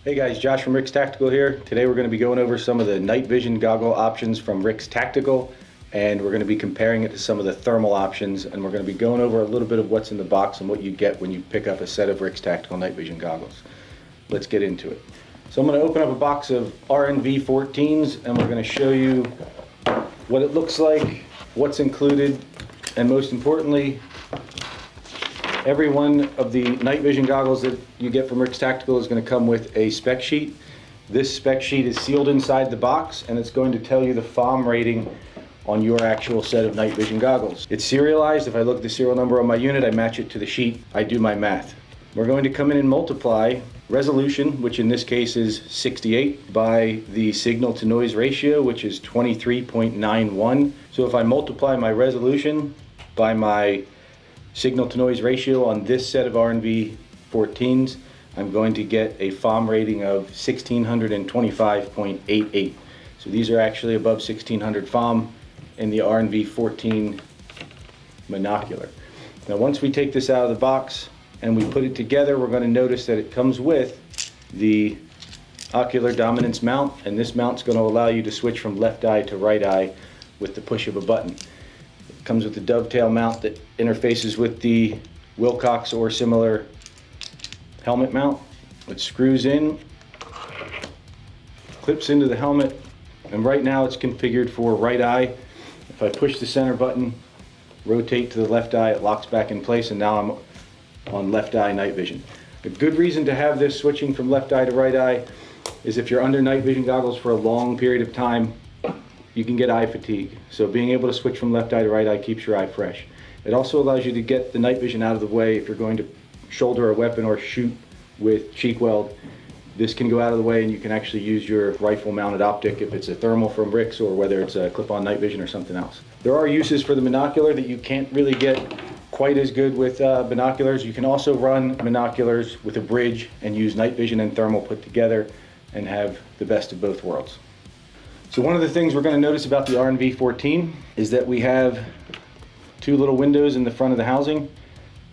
Hey guys, Josh from Rick's Tactical here. Today we're going to be going over some of the night vision goggle options from Rick's Tactical, and we're going to be comparing it to some of the thermal options, and we're going to be going over a little bit of what's in the box and what you get when you pick up a set of Rick's Tactical night vision goggles. Let's get into it. So I'm going to open up a box of RNV 14s and we're going to show you what it looks like, what's included, and most importantly, every one of the night vision goggles that you get from Rick's Tactical is going to come with a spec sheet. This spec sheet is sealed inside the box and it's going to tell you the FOM rating on your actual set of night vision goggles. It's serialized. If I look at the serial number on my unit, I match it to the sheet. I do my math. We're going to come in and multiply resolution, which in this case is 68, by the signal to noise ratio, which is 23.91. So if I multiply my resolution by my signal to noise ratio on this set of RNV 14s, I'm going to get a FOM rating of 1625.88. So these are actually above 1600 FOM in the RNV 14 binocular. Now once we take this out of the box and we put it together, we're going to notice that it comes with the ocular dominance mount, and this mount's going to allow you to switch from left eye to right eye with the push of a button. Comes with the dovetail mount that interfaces with the Wilcox or similar helmet mount. It screws in, clips into the helmet, and right now it's configured for right eye. If I push the center button, rotate to the left eye, it locks back in place, and now I'm on left eye night vision. A good reason to have this switching from left eye to right eye is if you're under night vision goggles for a long period of time, you can get eye fatigue. So being able to switch from left eye to right eye keeps your eye fresh. It also allows you to get the night vision out of the way if you're going to shoulder a weapon or shoot with cheek weld. This can go out of the way and you can actually use your rifle mounted optic if it's a thermal from Rick's or whether it's a clip-on night vision or something else. There are uses for the binocular that you can't really get quite as good with binoculars. You can also run binoculars with a bridge and use night vision and thermal put together and have the best of both worlds. So one of the things we're going to notice about the RNV 14 is that we have two little windows in the front of the housing.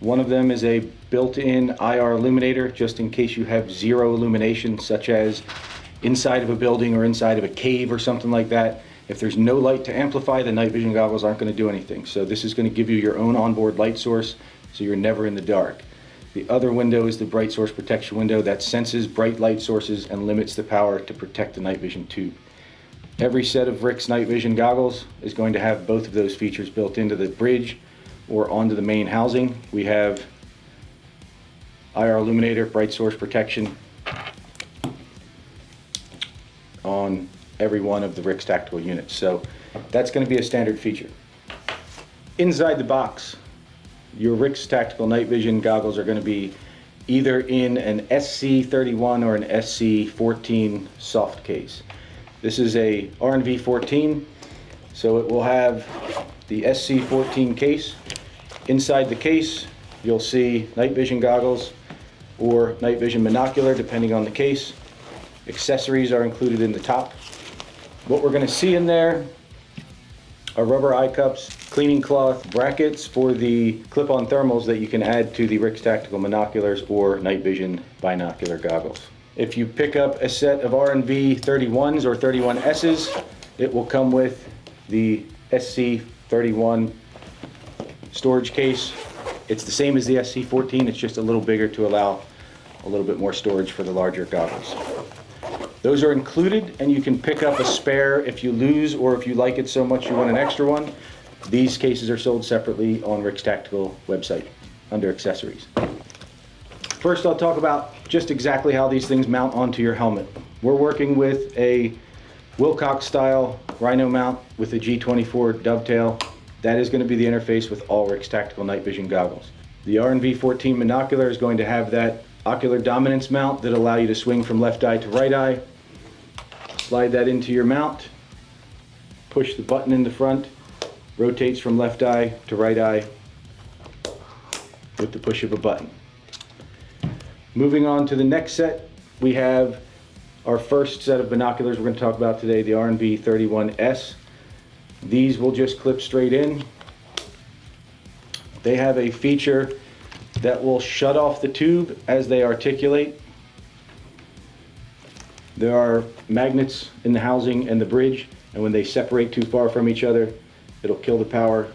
One of them is a built-in IR illuminator, just in case you have zero illumination, such as inside of a building or inside of a cave or something like that. If there's no light to amplify, the night vision goggles aren't going to do anything. So this is going to give you your own onboard light source, so you're never in the dark. The other window is the bright source protection window that senses bright light sources and limits the power to protect the night vision tube. Every set of Rick's night vision goggles is going to have both of those features built into the bridge or onto the main housing. We have IR illuminator, bright source protection on every one of the Rick's Tactical units. So that's going to be a standard feature. Inside the box, your Rick's Tactical night vision goggles are going to be either in an SC31 or an SC14 soft case. This is a RNV 14, so it will have the SC14 case. Inside the case, you'll see night vision goggles or night vision binocular, depending on the case. Accessories are included in the top. What we're going to see in there are rubber eye cups, cleaning cloth, brackets for the clip-on thermals that you can add to the Rick's Tactical binoculars or night vision binocular goggles. If you pick up a set of RNV 31s or 31Ss, it will come with the SC31 storage case. It's the same as the SC14, it's just a little bigger to allow a little bit more storage for the larger goggles. Those are included, and you can pick up a spare if you lose or if you like it so much you want an extra one. These cases are sold separately on Rick's Tactical website under accessories. First, I'll talk about just exactly how these things mount onto your helmet. We're working with a Wilcox style Rhino mount with a G24 dovetail. That is going to be the interface with all Rick's Tactical night vision goggles. The RNV 14 binocular is going to have that ocular dominance mount that allow you to swing from left eye to right eye. Slide that into your mount, push the button in the front, rotates from left eye to right eye with the push of a button. Moving on to the next set, we have our first set of binoculars we're going to talk about today, the RNV 31S. These will just clip straight in. They have a feature that will shut off the tube as they articulate. There are magnets in the housing and the bridge, and when they separate too far from each other, it'll kill the power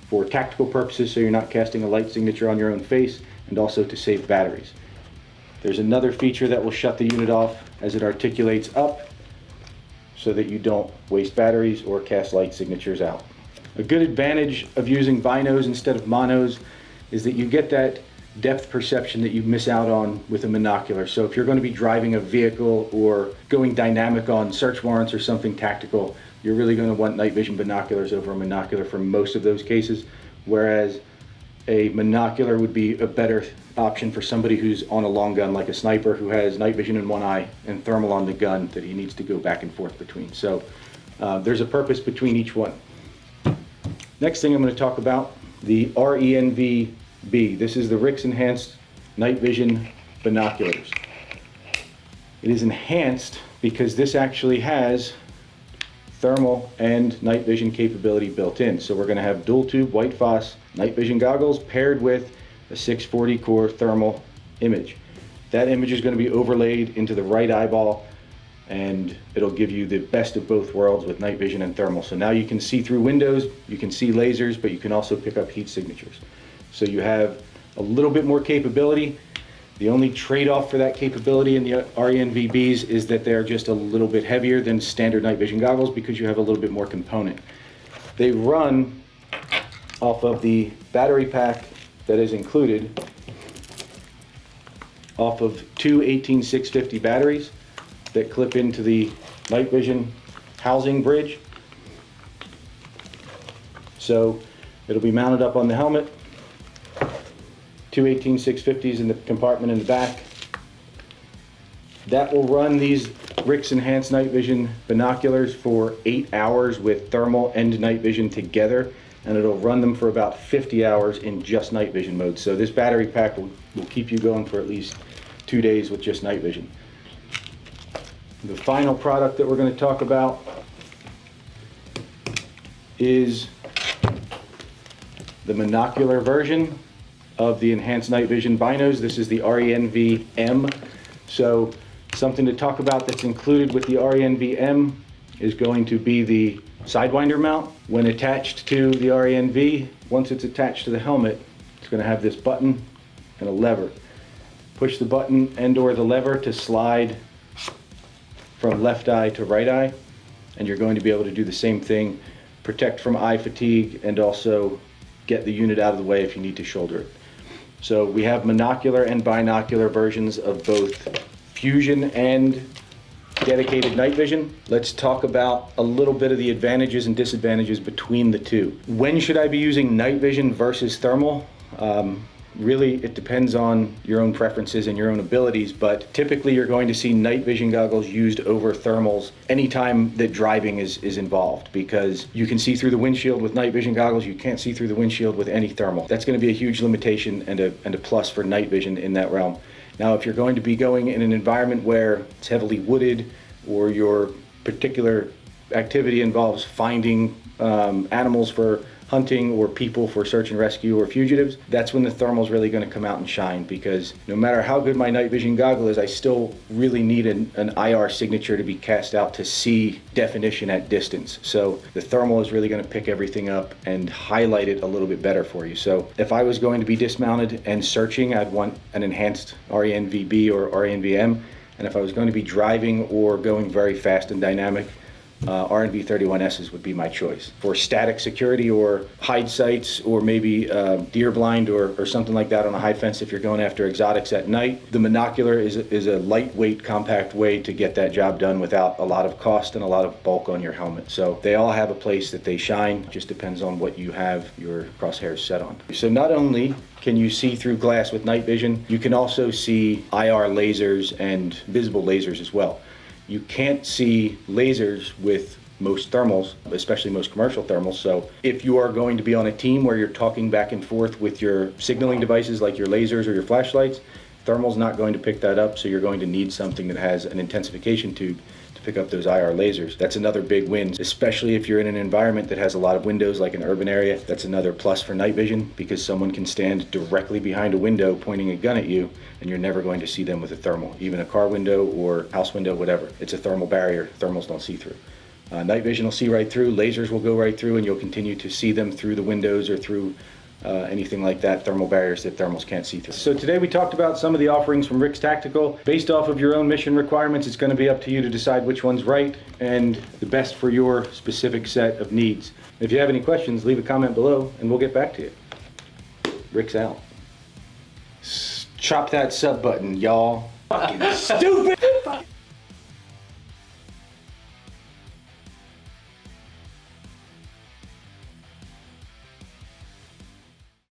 for tactical purposes, so you're not casting a light signature on your own face, and also to save batteries. There's another feature that will shut the unit off as it articulates up, so that you don't waste batteries or cast light signatures out. A good advantage of using binos instead of monos is that you get that depth perception that you miss out on with a monocular. So if you're going to be driving a vehicle or going dynamic on search warrants or something tactical, you're really going to want night vision binoculars over a monocular for most of those cases, whereas a monocular would be a better option for somebody who's on a long gun, like a sniper who has night vision in one eye and thermal on the gun that he needs to go back and forth between. So there's a purpose between each one. Next thing I'm going to talk about, the RENV-B. This is the RICS Enhanced Night Vision Binoculars. It is enhanced because this actually has thermal and night vision capability built in. So we're going to have dual tube white phos night vision goggles paired with a 640 core thermal image. That image is going to be overlaid into the right eyeball, and it'll give you the best of both worlds with night vision and thermal. So now you can see through windows, you can see lasers, but you can also pick up heat signatures. So you have a little bit more capability. The only trade-off for that capability in the RENV-Bs is that they're just a little bit heavier than standard night vision goggles because you have a little bit more component. They run off of the battery pack that is included, off of two 18650 batteries that clip into the night vision housing bridge. So it'll be mounted up on the helmet, two 18650s in the compartment in the back. That will run these RICS Enhanced Night Vision binoculars for 8 hours with thermal and night vision together, and it'll run them for about 50 hours in just night vision mode. So this battery pack will keep you going for at least 2 days with just night vision. The final product that we're going to talk about is the monocular version of the Enhanced Night Vision binos. This is the RENV-M. So something to talk about that's included with the RENV-M is going to be the Sidewinder mount. When attached to the RENV, once it's attached to the helmet, it's going to have this button and a lever. Push the button and or the lever to slide from left eye to right eye, and you're going to be able to do the same thing, protect from eye fatigue, and also get the unit out of the way if you need to shoulder it. So we have monocular and binocular versions of both fusion and dedicated night vision. Let's talk about a little bit of the advantages and disadvantages between the two. When should I be using night vision versus thermal? Really, it depends on your own preferences and your own abilities, but typically you're going to see night vision goggles used over thermals anytime that driving is involved, because you can see through the windshield with night vision goggles, you can't see through the windshield with any thermal. That's going to be a huge limitation and a plus for night vision in that realm. Now, if you're going to be going in an environment where it's heavily wooded, or your particular activity involves finding animals for hunting or people for search and rescue or fugitives, that's when the thermal is really going to come out and shine, because no matter how good my night vision goggle is, I still really need an IR signature to be cast out to see definition at distance. So the thermal is really going to pick everything up and highlight it a little bit better for you. So if I was going to be dismounted and searching, I'd want an enhanced RENV-B or RENV-M. And if I was going to be driving or going very fast and dynamic, RNV-31Ss would be my choice. For static security or hide sites, or maybe deer blind or something like that on a high fence if you're going after exotics at night, the monocular is a lightweight, compact way to get that job done without a lot of cost and a lot of bulk on your helmet. So they all have a place that they shine. It just depends on what you have your crosshairs set on. So not only can you see through glass with night vision, you can also see IR lasers and visible lasers as well. You can't see lasers with most thermals, especially most commercial thermals. So if you are going to be on a team where you're talking back and forth with your signaling devices like your lasers or your flashlights, Thermal's not going to pick that up, so you're going to need something that has an intensification tube to pick up those IR lasers. That's another big win, especially if you're in an environment that has a lot of windows like an urban area. That's another plus for night vision, because someone can stand directly behind a window pointing a gun at you and you're never going to see them with a thermal. Even a car window or house window, whatever. It's a thermal barrier. Thermals don't see through. Night vision will see right through, lasers will go right through, and you'll continue to see them through the windows or through anything like that, thermal barriers that thermals can't see through. So today we talked about some of the offerings from Rick's Tactical. Based off of your own mission requirements, it's going to be up to you to decide which one's right and the best for your specific set of needs. If you have any questions, leave a comment below and we'll get back to you. Rick's out. Chop that sub button, y'all. Fucking stupid!